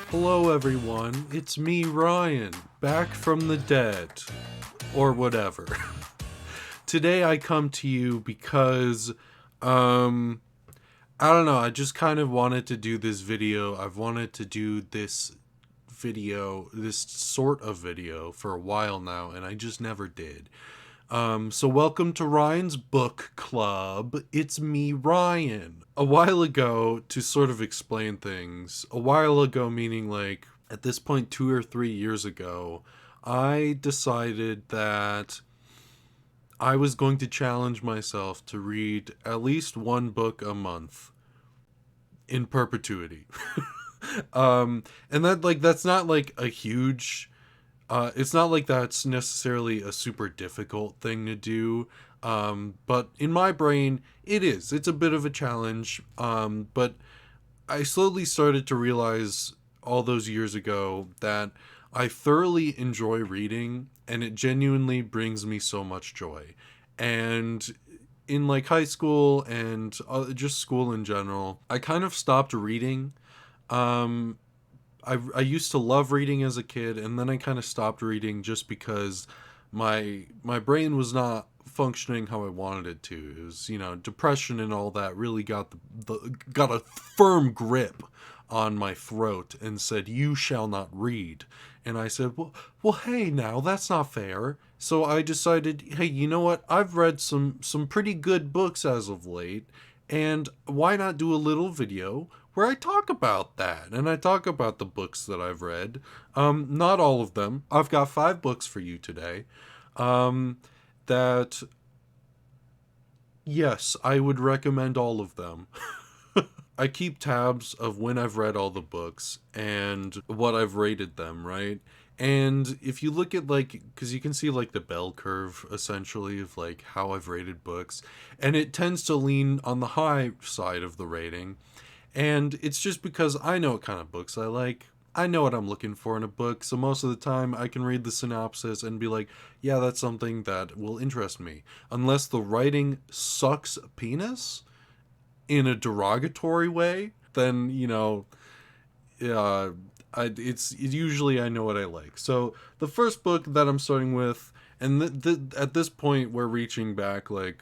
Hello everyone, it's me Ryan, back from the dead, or whatever. Today I come to you because, I don't know, I just kind of wanted to do this video. I've wanted to do this sort of video for a while now, and I just never did. So welcome to Ryan's Book Club. It's me, Ryan. A while ago, to sort of explain things, a while ago meaning like at this point 2 or 3 years ago, I decided that I was going to challenge myself to read at least one book a month in perpetuity. And that's not like a huge it's not like that's necessarily a super difficult thing to do, but in my brain, it is. It's a bit of a challenge, but I slowly started to realize all those years ago that I thoroughly enjoy reading, and it genuinely brings me so much joy. And in like high school and just school in general, I kind of stopped reading. Um, I used to love reading as a kid, and then I kind of stopped reading just because my brain was not functioning how I wanted it to. It was, depression and all that really got got a firm grip on my throat and said, "You shall not read." And I said, well, hey, now that's not fair. So I decided, hey, you know what? I've read some pretty good books as of late, and why not do a little video where I talk about that, and I talk about the books that I've read. Not all of them. I've got 5 books for you today. That, yes, I would recommend all of them. I keep tabs of when I've read all the books and what I've rated them, right? And if you look at because you can see like the bell curve essentially of like how I've rated books, and it tends to lean on the high side of the rating. And it's just because I know what kind of books I like. I know what I'm looking for in a book, so most of the time I can read the synopsis and be like, yeah, that's something that will interest me. Unless the writing sucks penis in a derogatory way, then, uh, usually I know what I like. So the first book that I'm starting with, and at this point we're reaching back like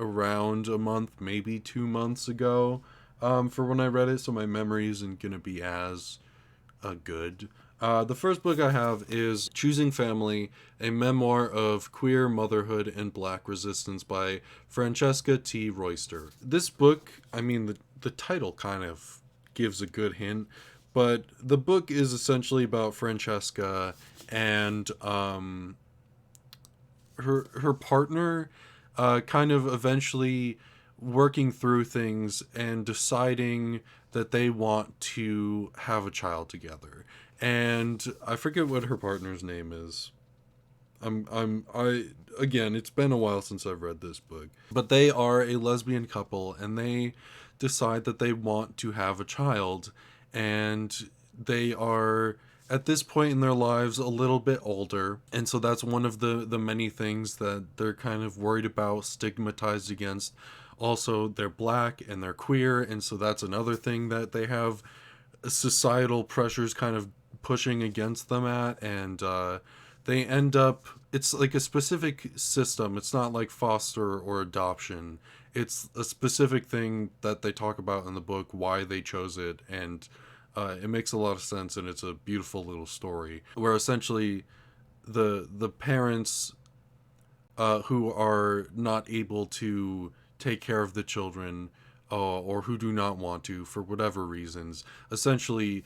around a month, maybe 2 months ago, for when I read it, so my memory isn't going to be as good. The first book I have is Choosing Family, a memoir of queer motherhood and black resistance by Francesca T. Royster. This book, I mean, the title kind of gives a good hint, but the book is essentially about Francesca and her partner kind of eventually working through things and deciding that they want to have a child together. And I forget what her partner's name is. I again, it's been a while since I've read this book. But they are a lesbian couple, and they decide that they want to have a child, and they are at this point in their lives a little bit older, and so that's one of the many things that they're kind of worried about, stigmatized against. Also, they're black and they're queer, and so that's another thing that they have societal pressures kind of pushing against them at. And they end up, it's like a specific system. It's not like foster or adoption. It's a specific thing that they talk about in the book, why they chose it, and it makes a lot of sense, and it's a beautiful little story where essentially the parents who are not able to take care of the children, or who do not want to for whatever reasons, essentially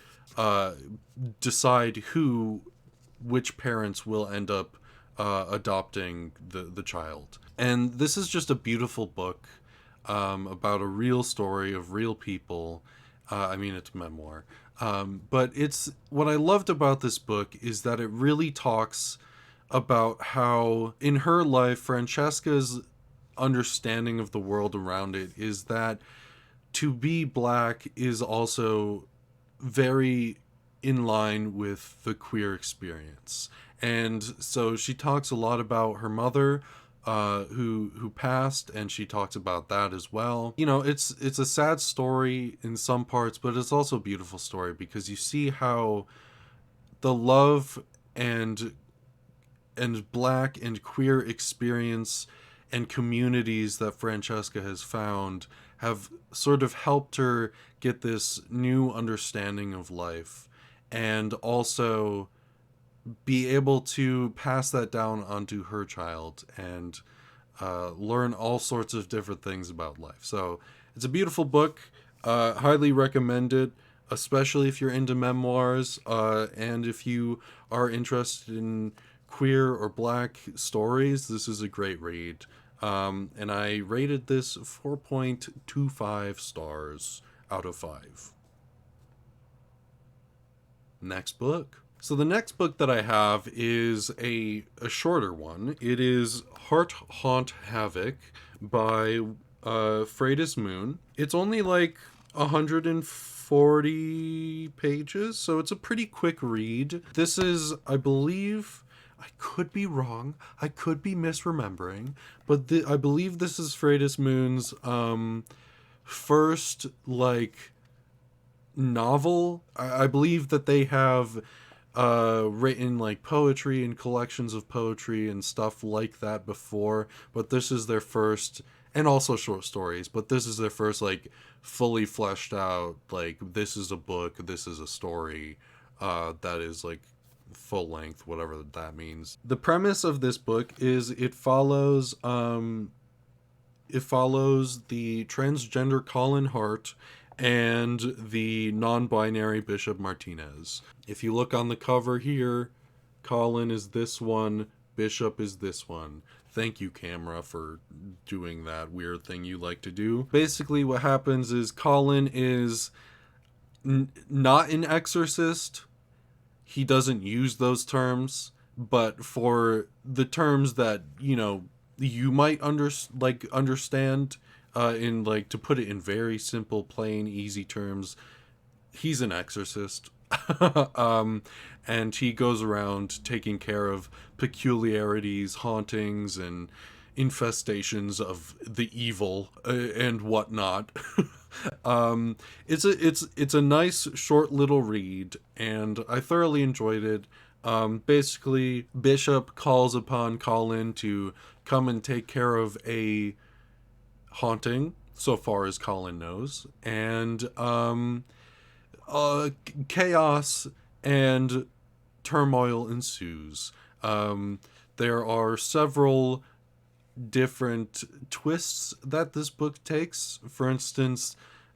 decide which parents will end up adopting the child. And this is just a beautiful book about a real story of real people. I mean, it's memoir. But it's what I loved about this book is that it really talks about how in her life, Francesca's understanding of the world around it is that to be black is also very in line with the queer experience. And so she talks a lot about her mother, who passed, and she talks about that as well. You know, it's a sad story in some parts, but it's also a beautiful story because you see how the love and black and queer experience and communities that Francesca has found have sort of helped her get this new understanding of life, and also be able to pass that down onto her child and learn all sorts of different things about life. So it's a beautiful book. Highly recommend it, especially if you're into memoirs, and if you are interested in queer or black stories. This is a great read. And I rated this 4.25 stars out of 5. Next book. So the next book that I have is a shorter one. It is Heart Haunt Havoc by Freydis Moon. It's only like 140 pages, so it's a pretty quick read. This is, I believe, I could be wrong, I could be misremembering, but I believe this is Freydis Moon's first, like, novel. I believe that they have written like poetry and collections of poetry and stuff like that before, but this is their first, and also short stories, but this is their first like fully fleshed out, like, this is a book, this is a story that is like full length, whatever that means. The premise of this book is it follows the transgender Colin Hart and the non-binary Bishop Martinez. If you look on the cover here, Colin is this one, Bishop is this one. Thank you, camera, for doing that weird thing you like to do. Basically, what happens is Colin is not an exorcist. He doesn't use those terms, but for the terms that, you know, you might understand, in, like, to put it in very simple, plain, easy terms, he's an exorcist. And he goes around taking care of peculiarities, hauntings, and infestations of the evil and whatnot. It's a nice short little read, and I thoroughly enjoyed it. Basically, Bishop calls upon Colin to come and take care of a haunting, so far as Colin knows, and chaos and turmoil ensues. There are several different twists that this book takes. For instance,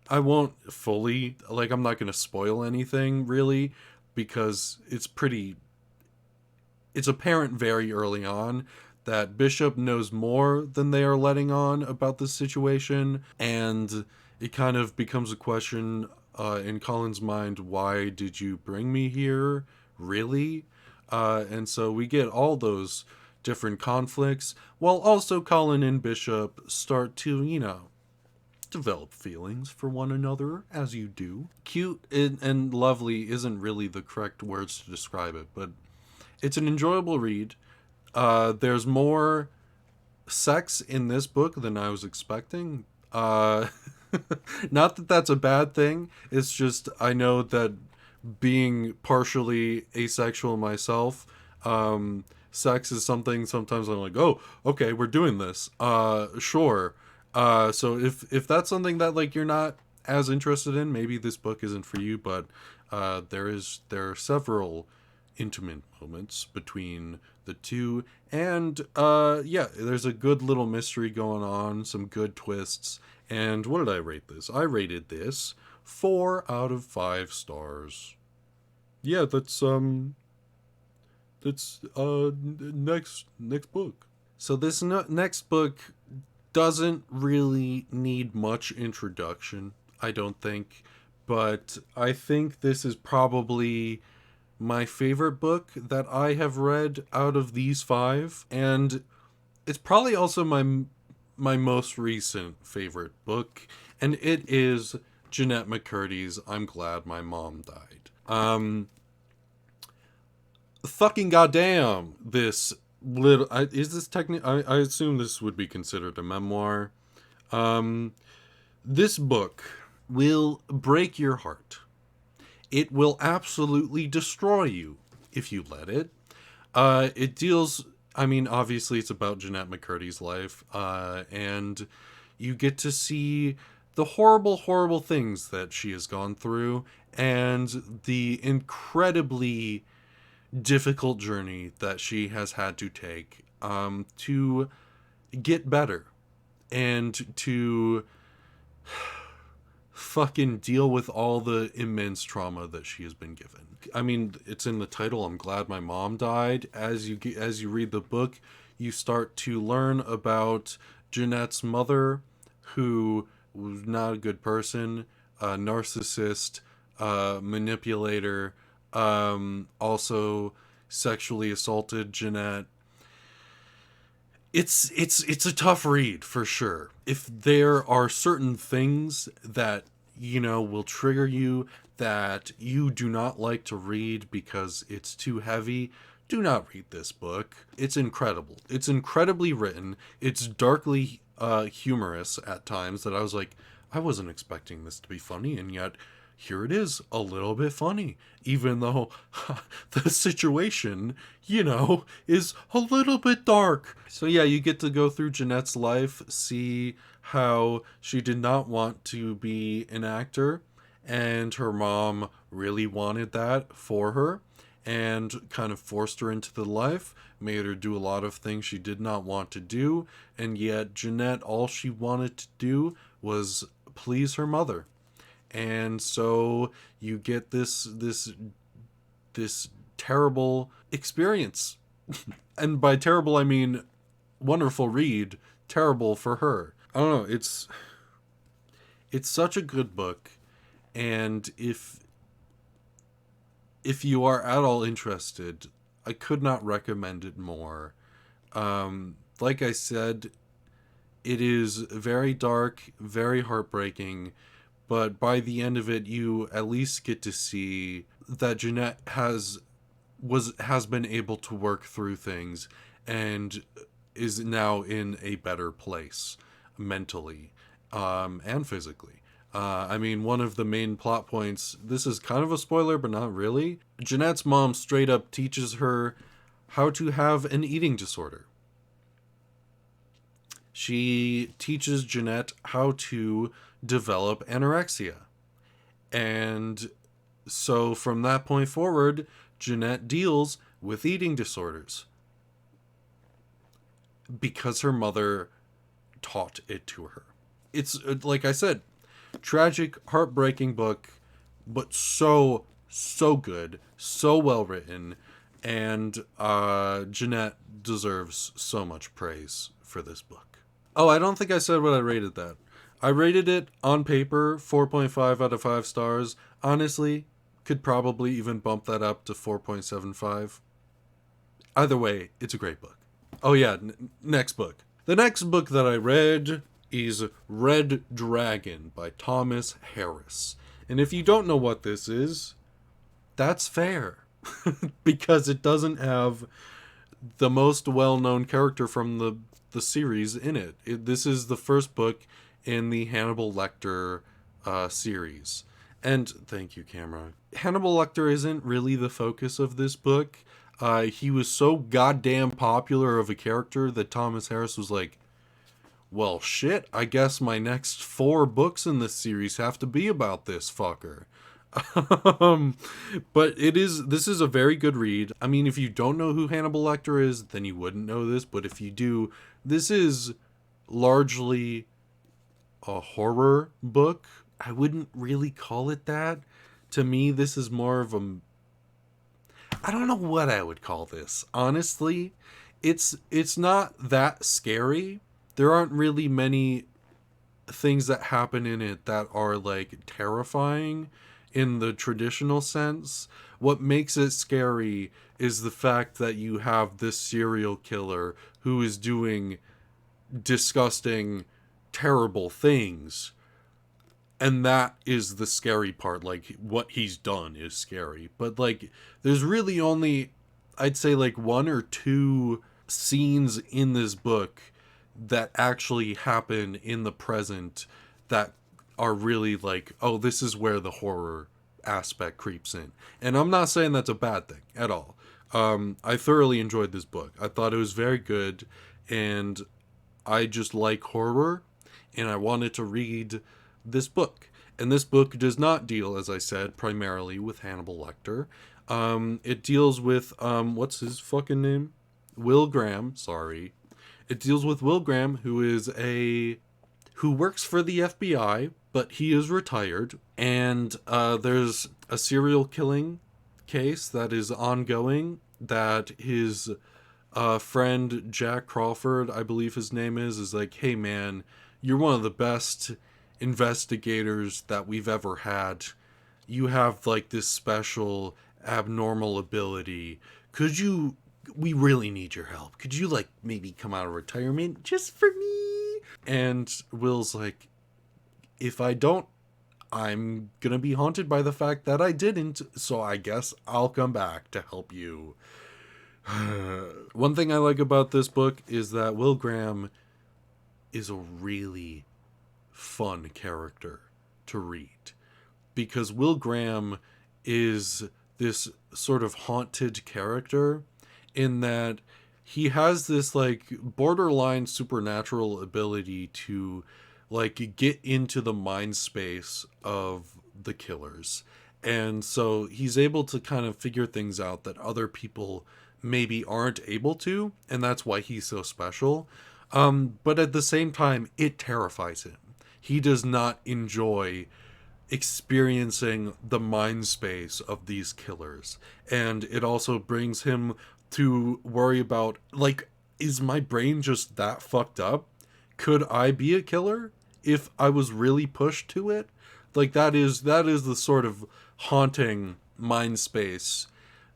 I won't fully, like, I'm not going to spoil anything really, because it's apparent very early on that Bishop knows more than they are letting on about this situation, and it kind of becomes a question in Colin's mind, why did you bring me here? Really? And so we get all those different conflicts, while also Colin and Bishop start to, you know, develop feelings for one another, as you do. Cute and lovely isn't really the correct words to describe it, but it's an enjoyable read. There's more sex in this book than I was expecting. Not that that's a bad thing. It's just, I know that being partially asexual myself, sex is something sometimes I'm like, oh, okay, we're doing this. Sure. So if that's something that, like, you're not as interested in, maybe this book isn't for you, but there are several intimate moments between the two, and yeah, there's a good little mystery going on, some good twists. And what did I rate this? I rated this 4 out of 5 stars. Yeah, that's next book. So this next book doesn't really need much introduction, I don't think, but I think this is probably my favorite book that I have read out of these 5, and it's probably also my most recent favorite book, and it is Jennette McCurdy's I'm Glad My Mom Died. Fucking goddamn, this is this I assume this would be considered a memoir. Um, this book will break your heart. It will absolutely destroy you if you let it. It deals, I mean, obviously it's about Jennette McCurdy's life, and you get to see the horrible, horrible things that she has gone through and the incredibly difficult journey that she has had to take to get better and to fucking deal with all the immense trauma that she has been given. I mean, it's in the title. I'm glad my mom died. As you read the book, you start to learn about Jennette's mother, who was not a good person, a narcissist, manipulator, also sexually assaulted Jennette. It's a tough read for sure. If there are certain things that will trigger you, that you do not like to read because it's too heavy, do not read this book. It's incredible. It's incredibly written. It's darkly humorous at times that I was like, I wasn't expecting this to be funny, and yet here it is, a little bit funny, even though the situation, is a little bit dark. So yeah, you get to go through Jennette's life, see how she did not want to be an actor, and her mom really wanted that for her, and kind of forced her into the life, made her do a lot of things she did not want to do, and yet Jennette, all she wanted to do was please her mother. And so you get this terrible experience. And by terrible I mean wonderful read, terrible for her. I don't know, it's such a good book, and if you are at all interested, I could not recommend it more. Like I said, it is very dark, very heartbreaking, but by the end of it, you at least get to see that Jennette has been able to work through things and is now in a better place mentally, and physically. I mean, one of the main plot points, this is kind of a spoiler, but not really. Jennette's mom straight up teaches her how to have an eating disorder. She teaches Jennette how to develop anorexia. And so from that point forward, Jennette deals with eating disorders because her mother taught it to her. It's, like I said, tragic, heartbreaking book, but so good, so well written, and Jennette deserves so much praise for this book. Oh, I don't think I said what I rated that. I rated it on paper 4.5 out of 5 stars. Honestly, could probably even bump that up to 4.75. Either way, it's a great book. Oh yeah, next book. The next book that I read is Red Dragon by Thomas Harris. And if you don't know what this is, that's fair. Because it doesn't have the most well-known character from the series in it. This is the first book in the Hannibal Lector series. And thank you, camera. Hannibal Lecter isn't really the focus of this book. He was so goddamn popular of a character that Thomas Harris was like, well, shit, I guess my next 4 books in this series have to be about this fucker. But this is a very good read. I mean, if you don't know who Hannibal Lecter is, then you wouldn't know this. But if you do, this is largely a horror book. I wouldn't really call it that. To me, this is more of a... I don't know what I would call this. Honestly, it's not that scary. There aren't really many things that happen in it that are like terrifying in the traditional sense. What makes it scary is the fact that you have this serial killer who is doing disgusting, terrible things. And that is the scary part. Like, what he's done is scary. But, like, there's really only, I'd say, like, 1 or 2 scenes in this book that actually happen in the present that are really like, oh, this is where the horror aspect creeps in. And I'm not saying that's a bad thing at all. I thoroughly enjoyed this book. I thought it was very good, and I just like horror, and I wanted to read this book. And this book does not deal, as I said, primarily with Hannibal Lecter. It deals with, what's his fucking name? Will Graham, sorry. It deals with Will Graham, who works for the FBI, but he is retired. And there's a serial killing case that is ongoing that his friend Jack Crawford, I believe his name is like, hey man, you're one of the best investigators that we've ever had. You have like this special abnormal ability. We really need your help. Could you like maybe come out of retirement just for me? And Will's like, if I don't, I'm gonna be haunted by the fact that I didn't, so I guess I'll come back to help you. One thing I like about this book is that Will Graham is a really fun character to read, because Will Graham is this sort of haunted character in that he has this like borderline supernatural ability to like get into the mind space of the killers. And so he's able to kind of figure things out that other people maybe aren't able to, and that's why he's so special. But at the same time, it terrifies him. He does not enjoy experiencing the mind space of these killers. And it also brings him to worry about, like, is my brain just that fucked up? Could I be a killer if I was really pushed to it? Like, that is the sort of haunting mind space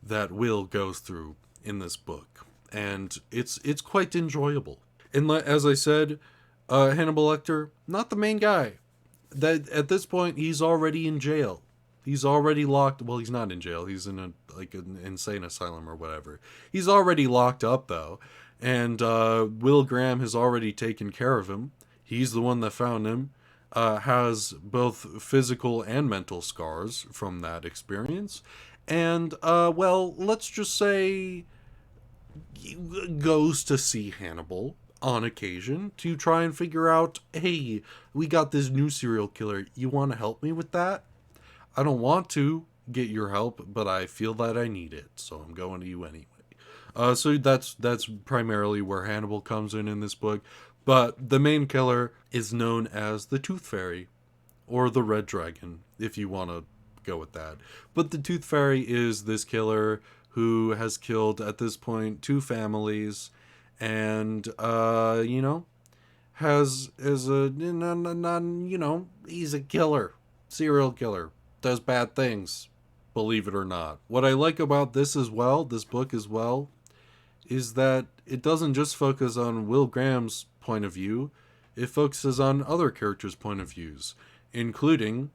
that Will goes through in this book. And it's quite enjoyable. And as I said, Hannibal Lecter, not the main guy. That at this point, he's already in jail. He's already locked. Well, he's not in jail. He's in an insane asylum or whatever. He's already locked up though, and Will Graham has already taken care of him. He's the one that found him. Has both physical and mental scars from that experience, and well, let's just say goes to see Hannibal on occasion to try and figure out, hey, we got this new serial killer. You want to help me with that? I don't want to get your help, but I feel that I need it, so I'm going to you anyway. So that's primarily where Hannibal comes in this book. But the main killer is known as the Tooth Fairy, or the Red Dragon, if you want to go with that. But the Tooth Fairy is this killer who has killed, at this point, 2 families, and, he's a killer, serial killer, does bad things, believe it or not. What I like about this book as well, is that it doesn't just focus on Will Graham's point of view, it focuses on other characters' point of views, including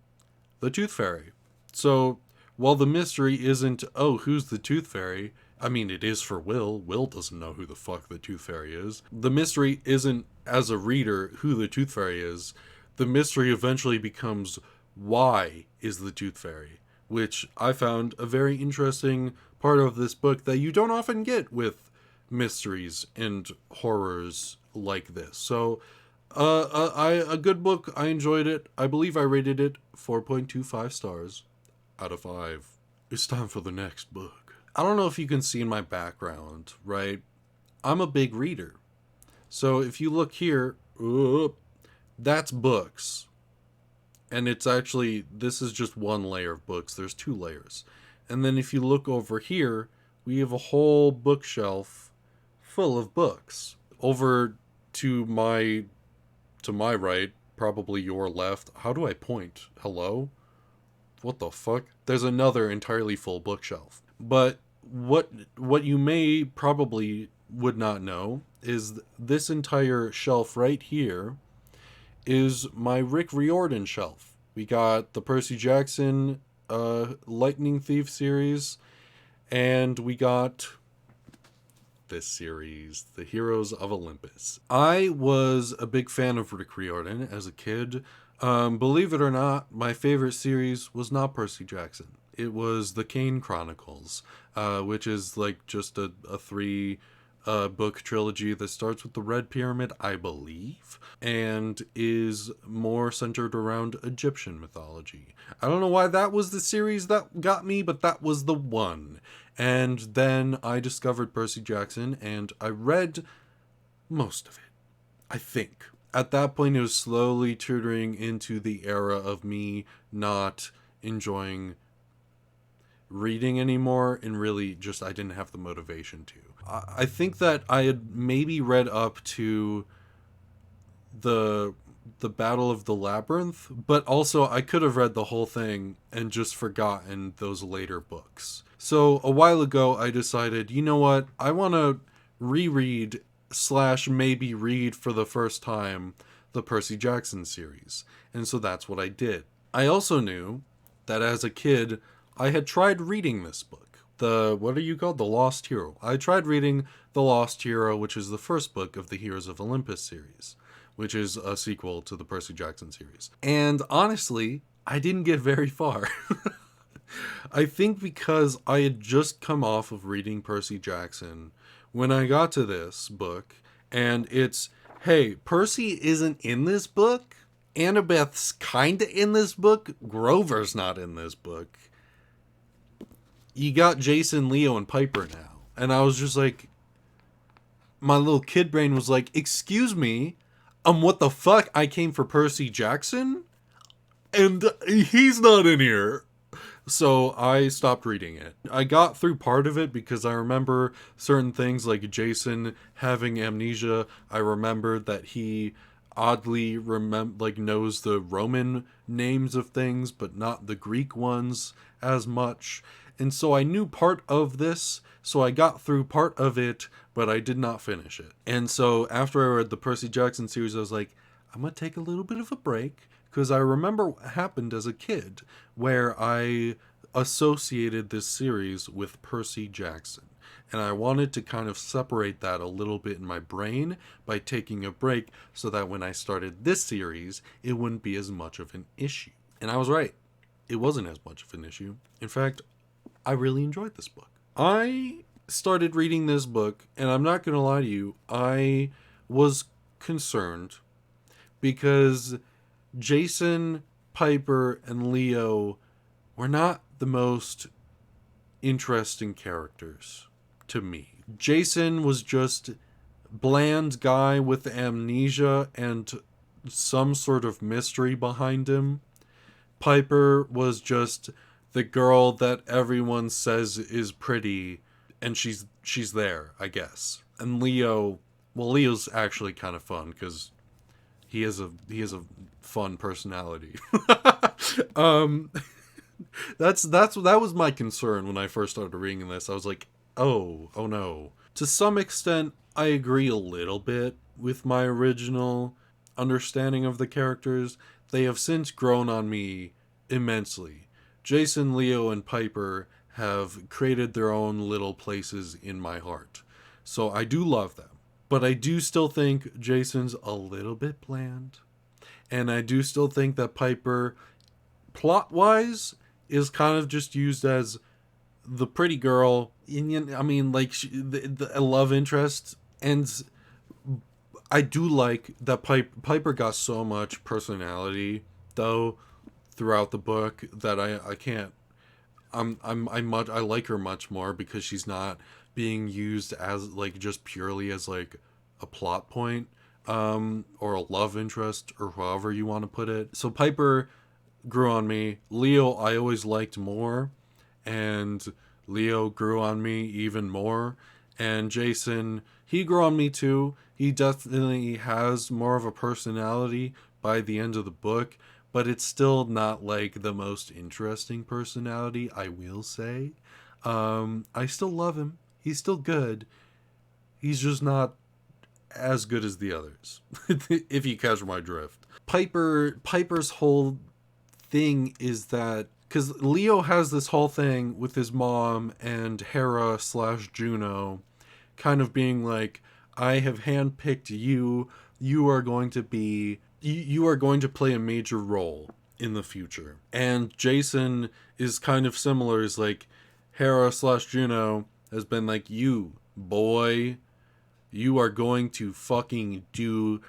the Tooth Fairy. So, while the mystery isn't, oh, who's the Tooth Fairy? I mean, it is for Will. Will doesn't know who the fuck the Tooth Fairy is. The mystery isn't, as a reader, who the Tooth Fairy is. The mystery eventually becomes, why is the Tooth Fairy? Which I found a very interesting part of this book that you don't often get with mysteries and horrors like this. So, a good book. I enjoyed it. I believe I rated it 4.25 stars out of 5. It's time for the next book. I don't know if you can see in my background, right? I'm a big reader. So if you look here, that's books. And it's actually, this is just one layer of books. There's 2 layers. And then if you look over here, we have a whole bookshelf full of books. Over to my right, probably your left. How do I point? Hello? What the fuck? There's another entirely full bookshelf. But what you may probably would not know is this entire shelf right here is my Rick Riordan shelf. We got the Percy Jackson Lightning Thief series, and we got this series, The Heroes of Olympus. I was a big fan of Rick Riordan as a kid. Believe it or not, my favorite series was not Percy Jackson. It was the Kane Chronicles, which is like just a three book trilogy that starts with the Red Pyramid, I believe, and is more centered around Egyptian mythology. I don't know why that was the series that got me, but that was the one. And then I discovered Percy Jackson, and I read most of it, I think. At that point, it was slowly tutoring into the era of me not enjoying reading anymore, and really just I didn't have the motivation to. I think that I had maybe read up to the Battle of the Labyrinth, but also I could have read the whole thing and just forgotten those later books. So a while ago I decided, you know what, I want to reread / maybe read for the first time the Percy Jackson series. And so that's what I did. I also knew that as a kid I had tried reading this book. What are you called? The Lost Hero. I tried reading The Lost Hero, which is the first book of the Heroes of Olympus series, which is a sequel to the Percy Jackson series. And honestly, I didn't get very far. I think because I had just come off of reading Percy Jackson when I got to this book, and it's, hey, Percy isn't in this book, Annabeth's kinda in this book, Grover's not in this book. You got Jason, Leo, and Piper now. And I was just like, my little kid brain was like, excuse me, what the fuck? I came for Percy Jackson? And he's not in here. So I stopped reading it. I got through part of it because I remember certain things like Jason having amnesia. I remembered that he oddly knows the Roman names of things, but not the Greek ones as much. And so I knew part of this, so I got through part of it, but I did not finish it. And so after I read the Percy Jackson series, I was like, I'm going to take a little bit of a break, because I remember what happened as a kid, where I associated this series with Percy Jackson. And I wanted to kind of separate that a little bit in my brain by taking a break, so that when I started this series, it wouldn't be as much of an issue. And I was right. It wasn't as much of an issue. In fact, I really enjoyed this book. I started reading this book, and I'm not going to lie to you, I was concerned because Jason, Piper, and Leo were not the most interesting characters to me. Jason was just bland guy with amnesia and some sort of mystery behind him. Piper was just the girl that everyone says is pretty, and she's there, I guess. And Leo, well, Leo's actually kind of fun because he has a fun personality. That was my concern when I first started reading this. I was like, oh no. To some extent, I agree a little bit with my original understanding of the characters. They have since grown on me immensely. Jason, Leo, and Piper have created their own little places in my heart. So I do love them. But I do still think Jason's a little bit bland. And I do still think that Piper, plot-wise, is kind of just used as the pretty girl. I mean, like, the love interest. And I do like that Piper got so much personality, though, throughout the book, that I can't. I like her much more because she's not being used as like just purely as like a plot point, or a love interest, or however you want to put it. So Piper grew on me. Leo I always liked more, and Leo grew on me even more. And Jason, he grew on me too. He definitely has more of a personality by the end of the book, but it's still not like the most interesting personality, I will say. I still love him. He's still good. He's just not as good as the others, if you catch my drift. Piper's whole thing is that, because Leo has this whole thing with his mom and Hera / Juno kind of being like, I have handpicked you. You are going to be, you are going to play a major role in the future. And Jason is kind of similar. Is like, Hera / Juno has been like, you, boy, you are going to fucking do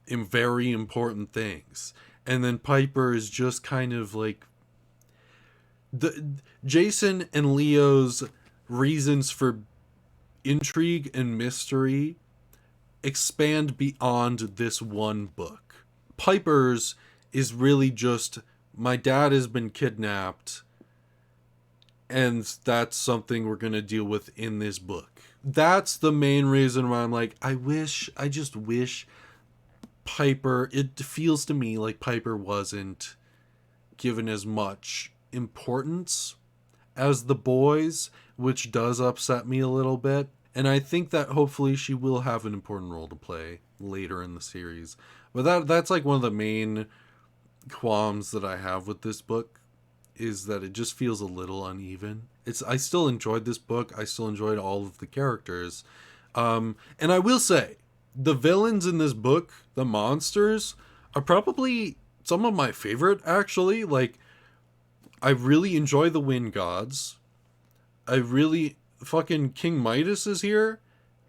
very important things. And then Piper is just kind of like, the Jason and Leo's reasons for intrigue and mystery expand beyond this one book. Piper's is really just, my dad has been kidnapped, and that's something we're going to deal with in this book. That's the main reason why I'm like, I just wish Piper, it feels to me like Piper wasn't given as much importance as the boys, which does upset me a little bit. And I think that hopefully she will have an important role to play later in the series. But that's like one of the main qualms that I have with this book, is that it just feels a little uneven. I still enjoyed this book. I still enjoyed all of the characters. And I will say, the villains in this book, the monsters, are probably some of my favorite, actually. Like, I really enjoy the Wind Gods. Fucking King Midas is here.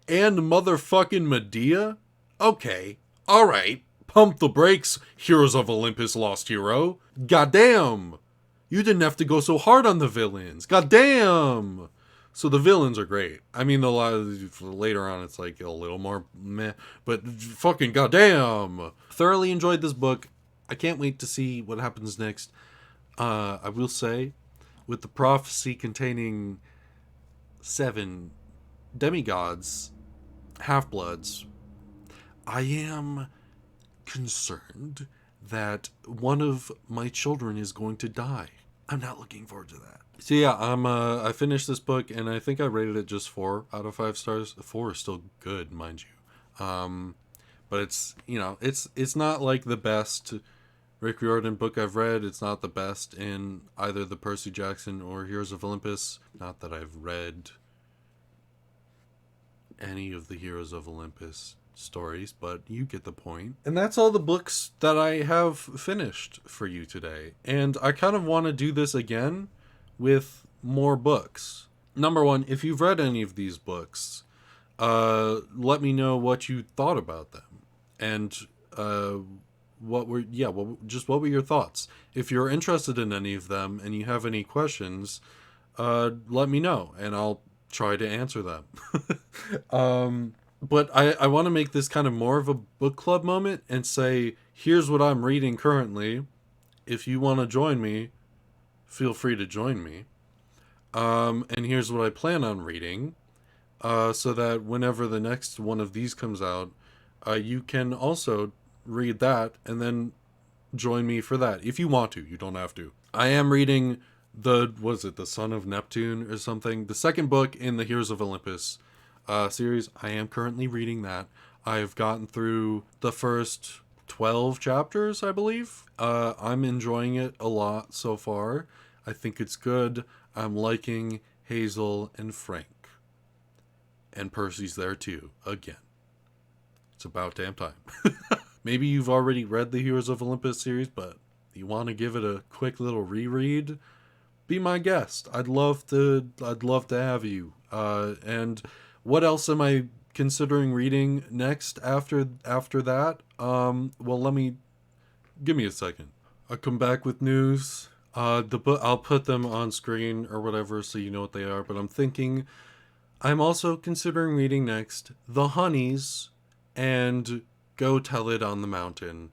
And motherfucking Medea. Okay. Alright. Pump the brakes, Heroes of Olympus Lost Hero. Goddamn. You didn't have to go so hard on the villains. Goddamn. So the villains are great. I mean, later on it's like a little more meh. But fucking goddamn. Thoroughly enjoyed this book. I can't wait to see what happens next. I will say, with the prophecy containing 7 demigods, half-bloods, I am concerned that one of my children is going to die. I'm not looking forward to that. So yeah, I finished this book, and I think I rated it just 4 out of 5 stars. 4 is still good, mind you. But it's, it's not like the best Rick Riordan book I've read. It's not the best in either the Percy Jackson or Heroes of Olympus. Not that I've read any of the Heroes of Olympus stories, but you get the point. And that's all the books that I have finished for you today. And I kind of want to do this again with more books. Number 1, if you've read any of these books, let me know what you thought about them. And what were your thoughts? If you're interested in any of them and you have any questions, let me know and I'll try to answer them. But I want to make this kind of more of a book club moment and say, here's what I'm reading currently. If you want to join me, feel free to join me. And here's what I plan on reading, so that whenever the next one of these comes out, you can also read that and then join me for that. If you want to, you don't have to. I am reading the Son of Neptune or something? The second book in the Heroes of Olympus series. I am currently reading that. I've gotten through the first 12 chapters, I believe. I'm enjoying it a lot so far. I think it's good. I'm liking Hazel and Frank. And Percy's there too, again. It's about damn time. Maybe you've already read the Heroes of Olympus series, but you want to give it a quick little reread? Be my guest. I'd love to have you. And what else am I considering reading next after that? Well, give me a second. I'll come back with news. I'll put them on screen or whatever so you know what they are, but I'm also considering reading next The Honeys and Go Tell It on the Mountain.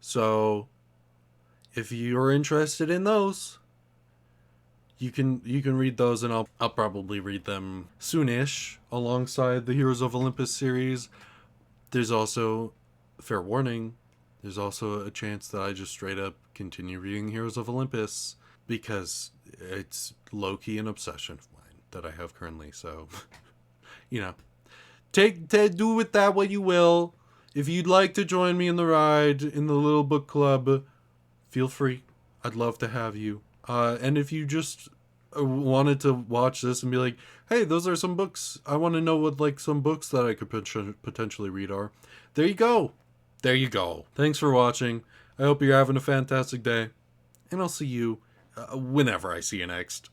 So if you're interested in those, you can read those, and I'll probably read them soonish alongside the Heroes of Olympus series. There's also, fair warning, there's also a chance that I just straight up continue reading Heroes of Olympus because it's low-key an obsession of mine that I have currently. So, do with that what you will. If you'd like to join me in the ride in the little book club, feel free. I'd love to have you. And if you just wanted to watch this and be like, hey, those are some books. I want to know what like some books that I could potentially read are. There you go. There you go. Thanks for watching. I hope you're having a fantastic day. And I'll see you whenever I see you next.